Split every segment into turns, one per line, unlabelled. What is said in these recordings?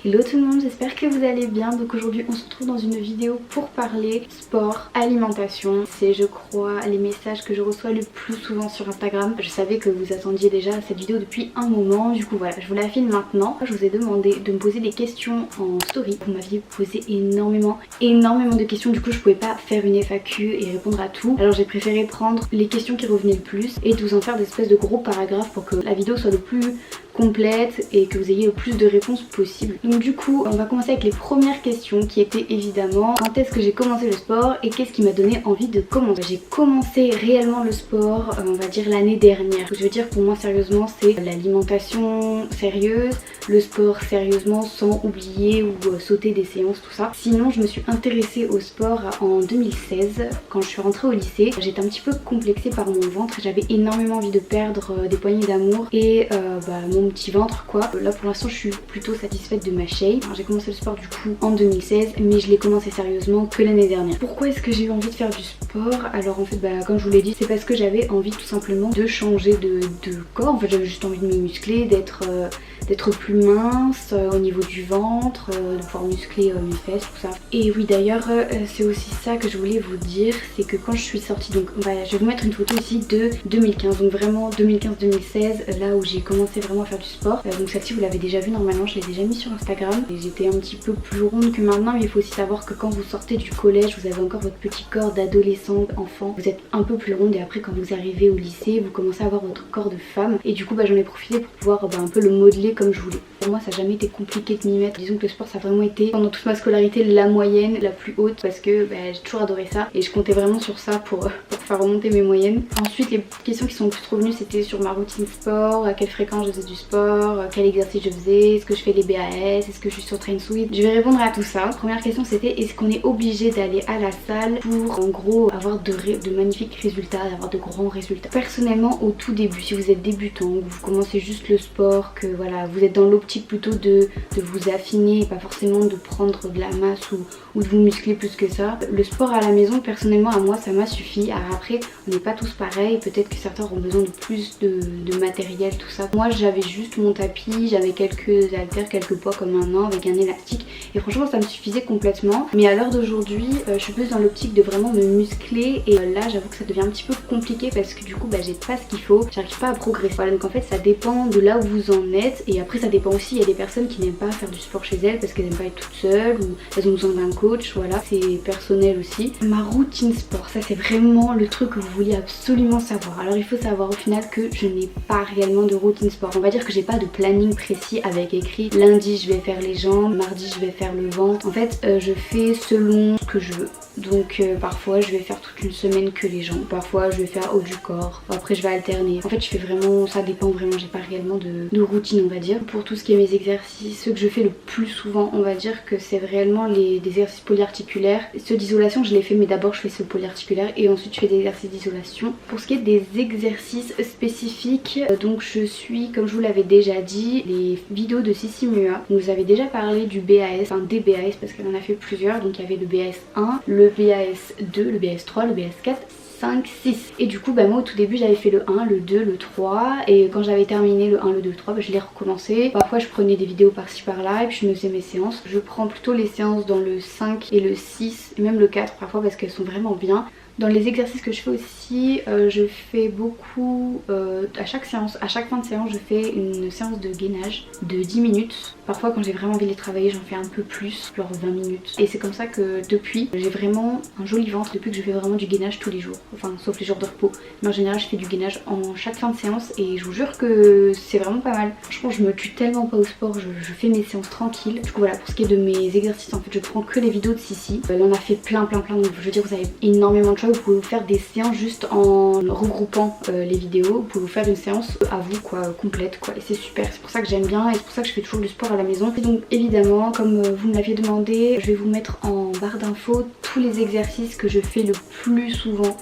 Hello tout le monde, j'espère que vous allez bien. Donc aujourd'hui on se retrouve dans une vidéo pour parler sport, alimentation. C'est je crois les messages que je reçois le plus souvent sur Instagram. Je savais que vous attendiez déjà cette vidéo depuis un moment, du coup voilà, je vous la filme maintenant. Je vous ai demandé de me poser des questions en story. Vous m'aviez posé énormément de questions, du coup je pouvais pas faire une FAQ et répondre à tout. Alors j'ai préféré prendre les questions qui revenaient le plus et de vous en faire des espèces de gros paragraphes pour que la vidéo soit le plus complète et que vous ayez le plus de réponses possible. Donc du coup on va commencer avec les premières questions qui étaient évidemment quand est-ce que j'ai commencé le sport et qu'est-ce qui m'a donné envie de commencer. J'ai commencé réellement le sport on va dire l'année dernière. Je veux dire pour moi sérieusement c'est l'alimentation sérieuse, le sport sérieusement sans oublier ou sauter des séances tout ça. Sinon je me suis intéressée au sport en 2016 quand je suis rentrée au lycée. J'étais un petit peu complexée par mon ventre, j'avais énormément envie de perdre des poignées d'amour et mon petit ventre quoi. Là pour l'instant je suis plutôt satisfaite de ma shape. J'ai commencé le sport du coup en 2016 mais je l'ai commencé sérieusement que l'année dernière. Pourquoi est-ce que j'ai eu envie de faire du sport? Alors en fait comme je vous l'ai dit c'est parce que j'avais envie tout simplement de changer de corps. En fait j'avais juste envie de me muscler, d'être plus mince au niveau du ventre, de pouvoir muscler mes fesses, tout ça. Et oui d'ailleurs c'est aussi ça que je voulais vous dire, c'est que quand je suis sortie, donc je vais vous mettre une photo ici de 2015, donc vraiment 2015-2016, là où j'ai commencé vraiment à faire du sport. Donc celle-ci vous l'avez déjà vue normalement, je l'ai déjà mis sur Instagram. Et j'étais un petit peu plus ronde que maintenant, mais il faut aussi savoir que quand vous sortez du collège, vous avez encore votre petit corps d'adolescente, enfant, vous êtes un peu plus ronde et après quand vous arrivez au lycée, vous commencez à avoir votre corps de femme. Et du coup j'en ai profité pour pouvoir un peu le modeler comme je voulais. Pour moi ça n'a jamais été compliqué de m'y mettre. Disons que le sport ça a vraiment été pendant toute ma scolarité la moyenne, la plus haute, parce que j'ai toujours adoré ça et je comptais vraiment sur ça pour faire remonter mes moyennes. Ensuite les questions qui sont le plus revenues c'était sur ma routine sport, à quelle fréquence je faisais du sport, quel exercice je faisais, est-ce que je fais les BAS, est-ce que je suis sur Train Suite. Je vais répondre à tout ça. Première question c'était est-ce qu'on est obligé d'aller à la salle pour en gros avoir de magnifiques résultats, d'avoir de grands résultats. Personnellement au tout début, si vous êtes débutant, vous commencez juste le sport, que voilà vous êtes dans l'optique plutôt de vous affiner et pas forcément de prendre de la masse ou de vous muscler plus que ça. Le sport à la maison personnellement à moi ça m'a suffi. Alors après on n'est pas tous pareils, peut-être que certains auront besoin de plus de matériel tout ça. Moi j'avais juste mon tapis, j'avais quelques haltères, quelques poids comme maintenant avec un élastique et franchement ça me suffisait complètement. Mais à l'heure d'aujourd'hui je suis plus dans l'optique de vraiment me muscler et là j'avoue que ça devient un petit peu compliqué parce que du coup j'ai pas ce qu'il faut, j'arrive pas à progresser. Voilà, donc en fait ça dépend de là où vous en êtes et après ça dépend aussi, il y a des personnes qui n'aiment pas faire du sport chez elles parce qu'elles n'aiment pas être toutes seules ou elles ont besoin d'un coach, voilà, c'est personnel aussi. Ma routine sport, ça c'est vraiment le truc que vous vouliez absolument savoir. Alors il faut savoir au final que je n'ai pas réellement de routine sport. On va dire que j'ai pas de planning précis avec écrit lundi je vais faire les jambes, mardi je vais faire le ventre. En fait je fais selon ce que je veux. Donc parfois je vais faire toute une semaine que les jambes, parfois je vais faire haut du corps, après je vais alterner. En fait je fais vraiment, ça dépend vraiment, j'ai pas réellement de routine on va dire. Pour tout ce qui est mes exercices, ceux que je fais le plus souvent on va dire que c'est réellement des exercices polyarticulaires. Ceux d'isolation je les fais mais d'abord je fais ceux polyarticulaires et ensuite je fais des exercices d'isolation. Pour ce qui est des exercices spécifiques, donc je suis comme je vous l'avais déjà dit les vidéos de Sissi Mua. Vous avez déjà parlé du BAS, enfin des BAS parce qu'elle en a fait plusieurs, donc il y avait le BAS 1, le BAS 2, le BAS 3, le BAS 4, 5, 6 et du coup moi au tout début j'avais fait le 1, le 2, le 3 et quand j'avais terminé le 1, le 2, le 3 je l'ai recommencé. Parfois je prenais des vidéos par-ci par-là et puis je me faisais mes séances. Je prends plutôt les séances dans le 5 et le 6 et même le 4 parfois parce qu'elles sont vraiment bien. Dans les exercices que je fais aussi, je fais beaucoup, à chaque séance, à chaque fin de séance je fais une séance de gainage de 10 minutes. Parfois quand j'ai vraiment envie de les travailler j'en fais un peu plus, genre 20 minutes. Et c'est comme ça que depuis j'ai vraiment un joli ventre depuis que je fais vraiment du gainage tous les jours. Enfin sauf les jours de repos. Mais en général je fais du gainage en chaque fin de séance et je vous jure que c'est vraiment pas mal. Franchement je me tue tellement pas au sport, je fais mes séances tranquilles. Du coup voilà, pour ce qui est de mes exercices en fait je prends que les vidéos de Sissi. Elle en a fait plein donc je veux dire vous avez énormément de choix. Vous pouvez vous faire des séances juste en regroupant les vidéos. Vous pouvez vous faire une séance à vous quoi, complète quoi, et c'est super. C'est pour ça que j'aime bien et c'est pour ça que je fais toujours du sport à la maison. Et donc évidemment comme vous me l'aviez demandé, je vais vous mettre en barre d'infos tous les exercices que je fais le plus souvent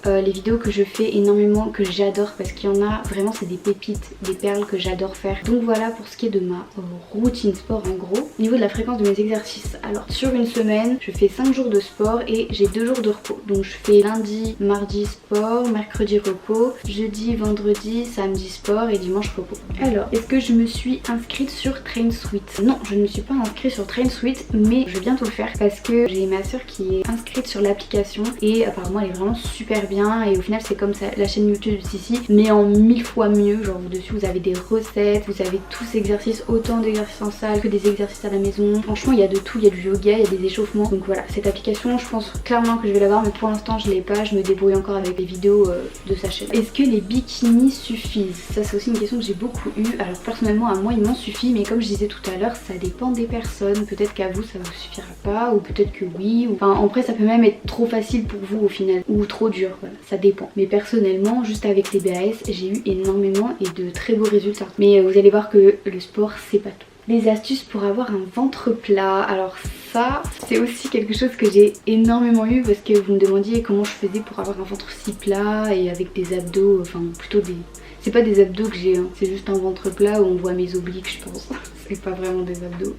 les vidéos que je fais énormément, que j'adore parce qu'il y en a vraiment, c'est des pépites, des perles que j'adore faire. Donc voilà pour ce qui est de ma routine sport en gros. Au niveau de la fréquence de mes exercices, alors sur une semaine je fais 5 jours de sport et j'ai 2 jours de repos. Donc je fais lundi, mardi sport, mercredi repos, jeudi, vendredi, samedi sport et dimanche repos. Alors est-ce que je me suis inscrite sur TrainSuite? Non, je ne me suis pas inscrite sur TrainSuite, mais je vais bientôt le faire parce que j'ai ma soeur qui est inscrite sur l'application et apparemment elle est vraiment super bien et au final c'est comme ça, la chaîne YouTube de Sissi mais en 1000 fois mieux. Genre dessus vous avez des recettes, vous avez tous ces exercices, autant d'exercices en salle que des exercices à la maison. Franchement il y a de tout, il y a du yoga, il y a des échauffements. Donc voilà, cette application je pense clairement que je vais l'avoir mais pour l'instant je l'ai pas, je me débrouille encore avec les vidéos de sa chaîne. Est-ce que les bikinis suffisent? Ça c'est aussi une question que j'ai beaucoup eue. Alors personnellement à moi il m'en suffit mais comme je disais tout à l'heure ça dépend des personnes. Peut-être qu'à vous ça vous suffira pas ou peut-être que oui. Enfin après ça peut même être trop facile pour vous au final ou trop dur, voilà, ça dépend. Mais personnellement juste avec les BAS j'ai eu énormément et de très beaux résultats. Mais vous allez voir que le sport c'est pas tout. Les astuces pour avoir un ventre plat, alors ça c'est aussi quelque chose que j'ai énormément eu parce que vous me demandiez comment je faisais pour avoir un ventre si plat et avec des abdos, enfin plutôt des... C'est pas des abdos que j'ai, hein. C'est juste un ventre plat où on voit mes obliques je pense, c'est pas vraiment des abdos.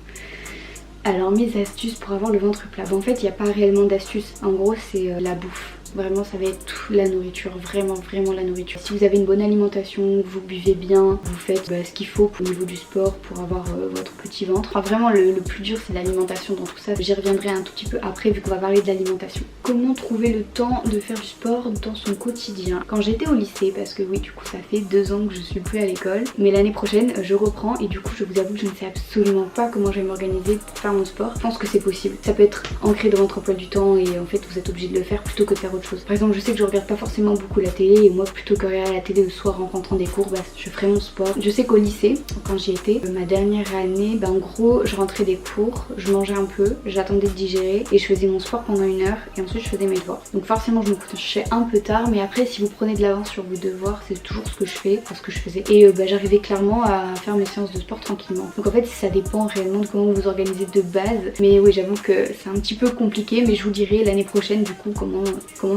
Alors mes astuces pour avoir le ventre plat, en fait il n'y a pas réellement d'astuces, en gros c'est la bouffe. Vraiment ça va être toute la nourriture, vraiment la nourriture. Si vous avez une bonne alimentation, vous buvez bien, vous faites ce qu'il faut au niveau du sport pour avoir votre petit ventre. Enfin, vraiment le plus dur c'est l'alimentation dans tout ça. J'y reviendrai un tout petit peu après vu qu'on va parler de l'alimentation. Comment trouver le temps de faire du sport dans son quotidien? Quand j'étais au lycée, parce que oui du coup ça fait 2 ans que je suis plus à l'école, mais l'année prochaine je reprends et du coup je vous avoue que je ne sais absolument pas comment je vais m'organiser pour faire mon sport. Je pense que c'est possible. Ça peut être ancré dans votre emploi du temps et en fait vous êtes obligé de le faire plutôt que de faire autre chose. Par exemple je sais que je regarde pas forcément beaucoup la télé et moi plutôt que regarder la télé le soir en rentrant des cours, je ferai mon sport. Je sais qu'au lycée, quand j'y étais, ma dernière année, en gros je rentrais des cours, je mangeais un peu, j'attendais de digérer et je faisais mon sport pendant 1 heure et ensuite je faisais mes devoirs. Donc forcément je me couchais un peu tard mais après si vous prenez de l'avance sur vos devoirs c'est toujours ce que je fais, enfin, ce que je faisais. Et j'arrivais clairement à faire mes séances de sport tranquillement. Donc en fait ça dépend réellement de comment vous vous organisez de base. Mais oui j'avoue que c'est un petit peu compliqué mais je vous dirai l'année prochaine du coup comment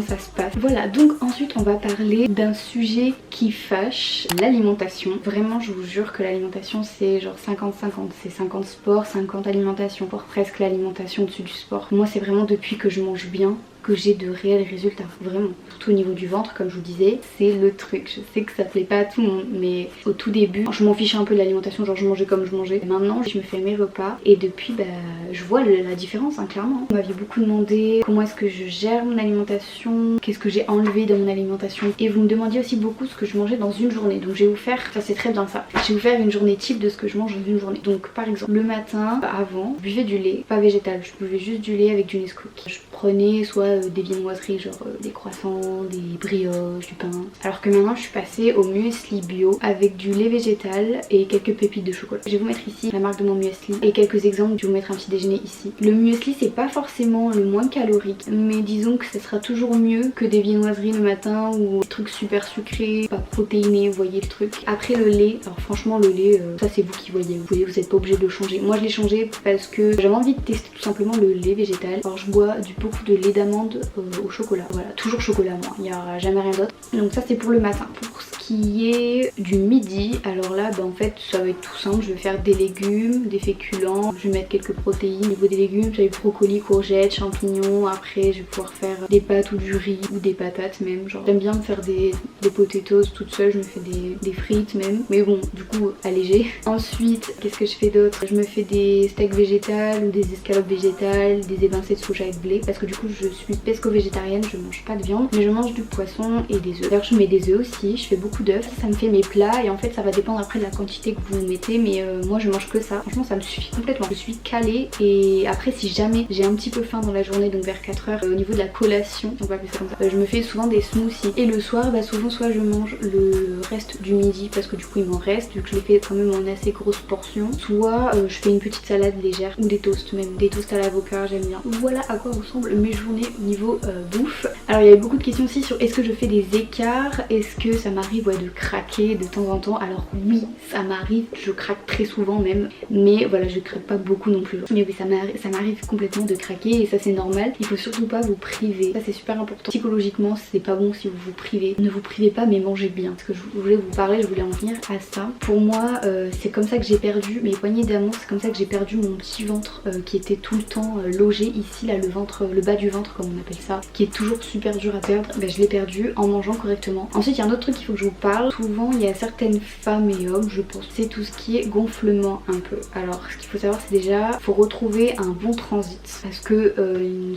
ça se passe. Voilà, donc ensuite on va parler d'un sujet qui fâche, l'alimentation. Vraiment je vous jure que l'alimentation c'est genre 50-50, c'est 50 sport, 50 alimentation, voire presque l'alimentation au-dessus du sport. Moi c'est vraiment depuis que je mange bien que j'ai de réels résultats, vraiment. Surtout au niveau du ventre, comme je vous disais, c'est le truc. Je sais que ça plaît pas à tout le monde, mais au tout début, je m'en fichais un peu de l'alimentation, genre je mangeais comme je mangeais. Et maintenant, je me fais mes repas et depuis, je vois la différence, hein, clairement. Vous m'aviez beaucoup demandé comment est-ce que je gère mon alimentation, qu'est-ce que j'ai enlevé dans mon alimentation. Et vous me demandiez aussi beaucoup ce que je mangeais dans une journée. Donc je vais vous faire, ça c'est très bien ça, je vais vous faire une journée type de ce que je mange dans une journée. Donc par exemple, le matin, avant, je buvais du lait, pas végétal, je buvais juste du lait avec du Nesquik. Je prenais soit des viennoiseries genre des croissants, des brioches, du pain. Alors que maintenant je suis passée au muesli bio avec du lait végétal et quelques pépites de chocolat. Je vais vous mettre ici la marque de mon muesli et quelques exemples. Je vais vous mettre un petit déjeuner ici. Le muesli c'est pas forcément le moins calorique mais disons que ça sera toujours mieux que des viennoiseries le matin ou des trucs super sucrés, pas protéinés, vous voyez le truc. Après le lait, alors franchement le lait ça c'est vous qui voyez, vous n'êtes pas obligé de le changer. Moi je l'ai changé parce que j'avais envie de tester tout simplement le lait végétal. Alors je bois beaucoup de lait d'amande au chocolat, voilà, toujours chocolat moi, il n'y aura jamais rien d'autre. Donc ça c'est pour le matin. Pour ce qui est du midi, alors là en fait ça va être tout simple, je vais faire des légumes, des féculents, je vais mettre quelques protéines. Au niveau des légumes j'avais brocoli, courgettes, champignons, après je vais pouvoir faire des pâtes ou du riz ou des patates même, genre j'aime bien me faire des potatoes toute seule, je me fais des frites même, mais bon du coup allégé. Ensuite qu'est-ce que je fais d'autre? Je me fais des steaks végétales ou des escalopes végétales, des émincés de soja et de blé parce que du coup je suis pesco-végétarienne, je mange pas de viande mais je mange du poisson et des œufs. D'ailleurs je mets des œufs aussi, je fais beaucoup d'œufs, ça me fait mes plats et en fait ça va dépendre après de la quantité que vous mettez mais moi je mange que ça, franchement ça me suffit complètement. Je suis calée et après si jamais j'ai un petit peu faim dans la journée donc vers 4h au niveau de la collation, on va appeler ça comme ça, je me fais souvent des smoothies et le soir souvent soit je mange le reste du midi parce que du coup il m'en reste vu que je l'ai fait quand même en assez grosse portion, soit je fais une petite salade légère ou des toasts, même des toasts à l'avocat, j'aime bien. Voilà à quoi ressemblent mes journées niveau bouffe. Alors il y avait beaucoup de questions aussi sur est-ce que je fais des écarts, est-ce que ça m'arrive de craquer de temps en temps. Alors oui, ça m'arrive, je craque très souvent même, mais voilà, je craque pas beaucoup non plus. Mais oui, ça m'arrive complètement de craquer et ça c'est normal. Il faut surtout pas vous priver, ça c'est super important. Psychologiquement c'est pas bon si vous vous privez. Ne vous privez pas mais mangez bien. Parce que je voulais vous parler, je voulais en venir à ça. Pour moi c'est comme ça que j'ai perdu mes poignées d'amour, c'est comme ça que j'ai perdu mon petit ventre qui était tout le temps logé ici là, le ventre, le bas du ventre comme on appelle ça, qui est toujours super dur à perdre. Ben, je l'ai perdu en mangeant correctement. Ensuite il y a un autre truc qu'il faut que je vous parle. Souvent il y a certaines femmes et hommes, je pense, c'est tout ce qui est gonflement un peu. Alors ce qu'il faut savoir c'est déjà, faut retrouver un bon transit. Parce que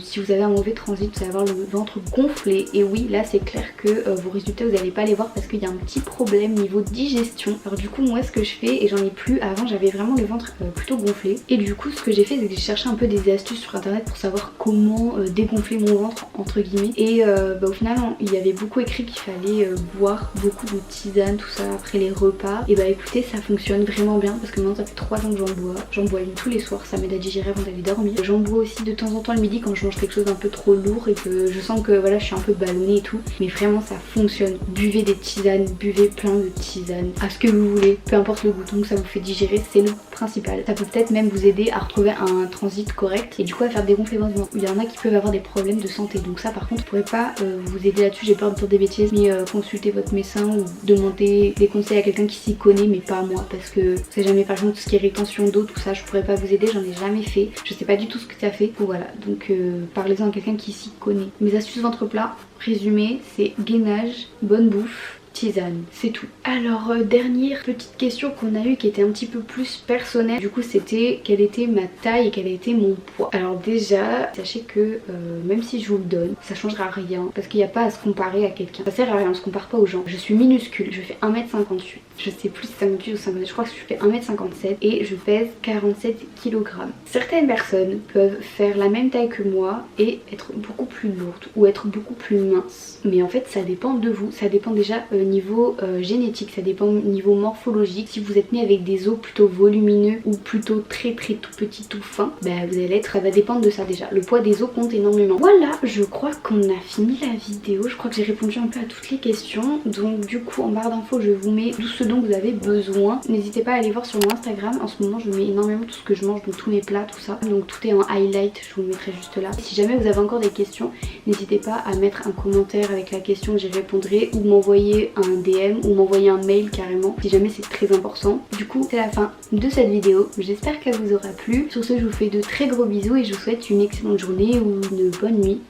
si vous avez un mauvais transit, vous allez avoir le ventre gonflé. Et oui, là c'est clair que vos résultats vous n'allez pas les voir parce qu'il y a un petit problème niveau digestion. Alors du coup moi ce que je fais, et j'en ai plus, avant j'avais vraiment le ventre plutôt gonflé. Et du coup ce que j'ai fait c'est que j'ai cherché un peu des astuces sur internet pour savoir comment dégonfler mon ventre entre guillemets. Et au final il y avait beaucoup écrit qu'il fallait boire beaucoup de tisane, tout ça après les repas. Et bah écoutez, ça fonctionne vraiment bien parce que maintenant ça fait 3 ans que j'en bois une tous les soirs, ça m'aide à digérer avant d'aller dormir. J'en bois aussi de temps en temps le midi quand je mange quelque chose d'un peu trop lourd et que je sens que voilà je suis un peu ballonnée et tout, mais vraiment ça fonctionne. Buvez des tisanes, buvez plein de tisanes, à ce que vous voulez, peu importe le goût, donc ça vous fait digérer, c'est le principal. Ça peut peut-être même vous aider à retrouver un transit correct et du coup à faire des gonflements de ventre. Il y en a qui peuvent avoir des problèmes de santé, donc ça par contre je pourrais pas vous aider là-dessus, j'ai peur de dire des bêtises, mais consultez votre médecin ou demandez des conseils à quelqu'un qui s'y connaît, mais pas à moi, parce que c'est jamais, par exemple tout ce qui est rétention d'eau, tout ça, je pourrais pas vous aider, j'en ai jamais fait, je sais pas du tout ce que ça fait. Donc voilà, donc parlez-en à quelqu'un qui s'y connaît. Mes astuces ventre plat, résumé, c'est gainage, bonne bouffe, tisane, c'est tout. Alors dernière petite question qu'on a eue qui était un petit peu plus personnelle, du coup c'était quelle était ma taille et quel était mon poids. Alors déjà sachez que même si je vous le donne, ça changera rien parce qu'il n'y a pas à se comparer à quelqu'un, ça sert à rien, on se compare pas aux gens. Je suis minuscule, je fais 1m58, je sais plus si 58 ou 58, je crois que je fais 1m57 et je pèse 47 kg. Certaines personnes peuvent faire la même taille que moi et être beaucoup plus lourde ou être beaucoup plus mince, mais en fait ça dépend de vous, ça dépend déjà niveau génétique, ça dépend niveau morphologique. Si vous êtes né avec des os plutôt volumineux ou plutôt très tout petit, tout fin, bah vous allez être, ça va dépendre de ça déjà. Le poids des os compte énormément. Voilà, je crois qu'on a fini la vidéo, je crois que j'ai répondu un peu à toutes les questions. Donc du coup en barre d'infos je vous mets tout ce dont vous avez besoin. N'hésitez pas à aller voir sur mon Instagram, en ce moment je mets énormément tout ce que je mange, donc tous mes plats, tout ça. Donc tout est en highlight, je vous le mettrai juste là. Si jamais vous avez encore des questions, n'hésitez pas à mettre un commentaire avec la question, j'y répondrai, ou m'envoyer un DM ou m'envoyer un mail carrément si jamais c'est très important. Du coup c'est la fin de cette vidéo, j'espère qu'elle vous aura plu. Sur ce je vous fais de très gros bisous et je vous souhaite une excellente journée ou une bonne nuit.